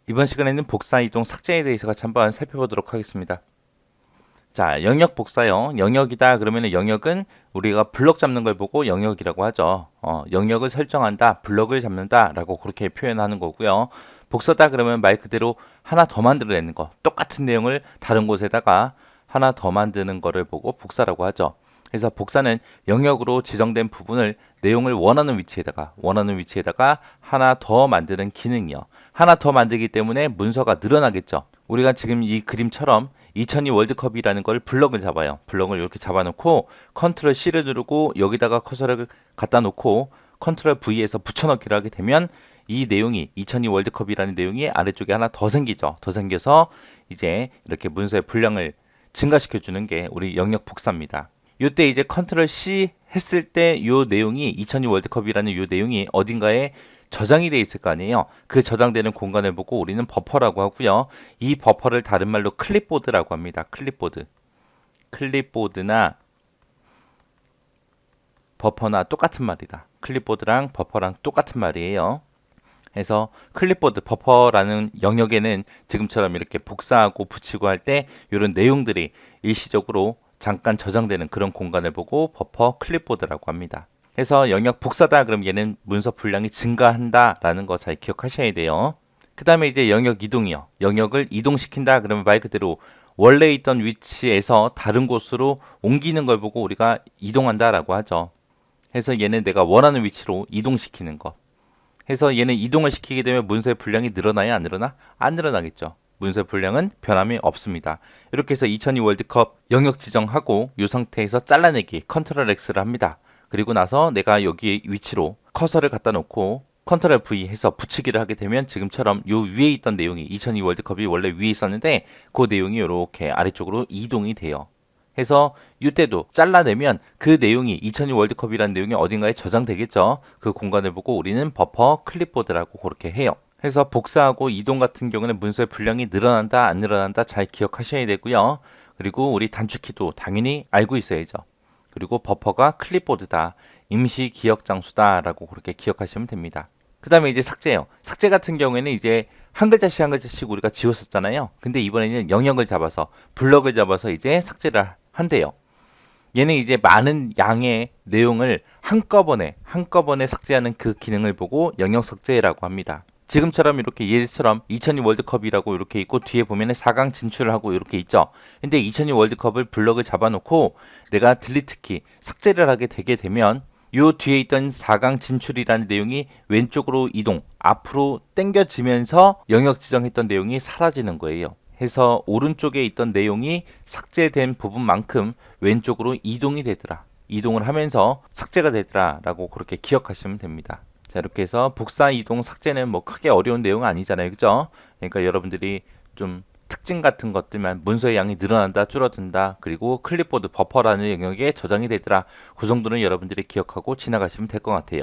이번 시간에는 복사, 이동, 삭제에 대해서 같이 한번 살펴보도록 하겠습니다. 자, 영역 복사요. 영역이다 그러면 영역은 우리가 블럭 잡는 걸 보고 영역이라고 하죠. 영역을 설정한다, 블럭을 잡는다 라고 그렇게 표현하는 거고요. 복사다 그러면 말 그대로 하나 더 만들어내는 거, 똑같은 내용을 다른 곳에다가 하나 더 만드는 거를 보고 복사라고 하죠. 그래서 복사는 영역으로 지정된 부분을 내용을 원하는 위치에다가 하나 더 만드는 기능이요. 하나 더 만들기 때문에 문서가 늘어나겠죠. 우리가 지금 이 그림처럼 2002 월드컵이라는 걸 블럭을 잡아요. 블럭을 이렇게 잡아놓고 컨트롤 C를 누르고 여기다가 커서를 갖다 놓고 컨트롤 V에서 붙여넣기를 하게 되면 이 내용이 2002 월드컵이라는 내용이 아래쪽에 하나 더 생기죠. 더 생겨서 이제 이렇게 문서의 분량을 증가시켜 주는 게 우리 영역 복사입니다. 이때 이제 컨트롤 C 했을 때 이 내용이 2002 월드컵이라는 이 내용이 어딘가에 저장이 돼 있을 거 아니에요. 그 저장되는 공간을 보고 우리는 버퍼라고 하고요. 이 버퍼를 다른 말로 클립보드라고 합니다. 클립보드나 버퍼나 똑같은 말이다. 클립보드랑 버퍼랑 똑같은 말이에요. 그래서 클립보드, 버퍼라는 영역에는 지금처럼 이렇게 복사하고 붙이고 할 때 이런 내용들이 일시적으로 잠깐 저장되는 그런 공간을 보고 버퍼 클립보드라고 합니다. 해서 영역 복사다 그럼 얘는 문서 분량이 증가한다라는 거 잘 기억하셔야 돼요. 그 다음에 이제 영역 이동이요. 영역을 이동시킨다 그러면 말 그대로 원래 있던 위치에서 다른 곳으로 옮기는 걸 보고 우리가 이동한다라고 하죠. 해서 얘는 내가 원하는 위치로 이동시키는 거. 해서 얘는 이동을 시키게 되면 문서의 분량이 늘어나야 안 늘어나? 안 늘어나겠죠. 문서의 분량은 변함이 없습니다. 이렇게 해서 2002 월드컵 영역 지정하고 이 상태에서 잘라내기 컨트롤 X를 합니다. 그리고 나서 내가 여기 위치로 커서를 갖다 놓고 컨트롤 V 해서 붙이기를 하게 되면 지금처럼 요 위에 있던 내용이 2002 월드컵이 원래 위에 있었는데 그 내용이 이렇게 아래쪽으로 이동이 돼요. 해서 이때도 잘라내면 그 내용이 2002 월드컵이라는 내용이 어딘가에 저장되겠죠. 그 공간을 보고 우리는 버퍼 클립보드라고 그렇게 해요. 해서 복사하고 이동 같은 경우는 문서의 분량이 늘어난다 안 늘어난다 잘 기억하셔야 되고요. 그리고 우리 단축키도 당연히 알고 있어야죠. 그리고 버퍼가 클립보드다, 임시 기억 장소다 라고 그렇게 기억하시면 됩니다. 그 다음에 이제 삭제요. 삭제 같은 경우에는 이제 한 글자씩 한 글자씩 우리가 지웠었잖아요. 근데 이번에는 영역을 잡아서 블럭을 잡아서 이제 삭제를 한대요. 얘는 이제 많은 양의 내용을 한꺼번에 삭제하는 그 기능을 보고 영역 삭제라고 합니다. 지금처럼 이렇게 예처럼 2002 월드컵이라고 이렇게 있고 뒤에 보면은 4강 진출을 하고 이렇게 있죠. 근데 2002 월드컵을 블럭을 잡아놓고 내가 딜리트 키 삭제를 하게 되게 되면 요 뒤에 있던 4강 진출이라는 내용이 왼쪽으로 이동, 앞으로 당겨지면서 영역 지정했던 내용이 사라지는 거예요. 해서 오른쪽에 있던 내용이 삭제된 부분만큼 왼쪽으로 이동이 되더라. 이동을 하면서 삭제가 되더라 라고 그렇게 기억하시면 됩니다. 자, 이렇게 해서 복사, 이동, 삭제는 뭐 크게 어려운 내용은 아니잖아요. 그죠? 그러니까 여러분들이 좀 특징 같은 것들만 문서의 양이 늘어난다, 줄어든다, 그리고 클립보드 버퍼라는 영역에 저장이 되더라. 그 정도는 여러분들이 기억하고 지나가시면 될 것 같아요.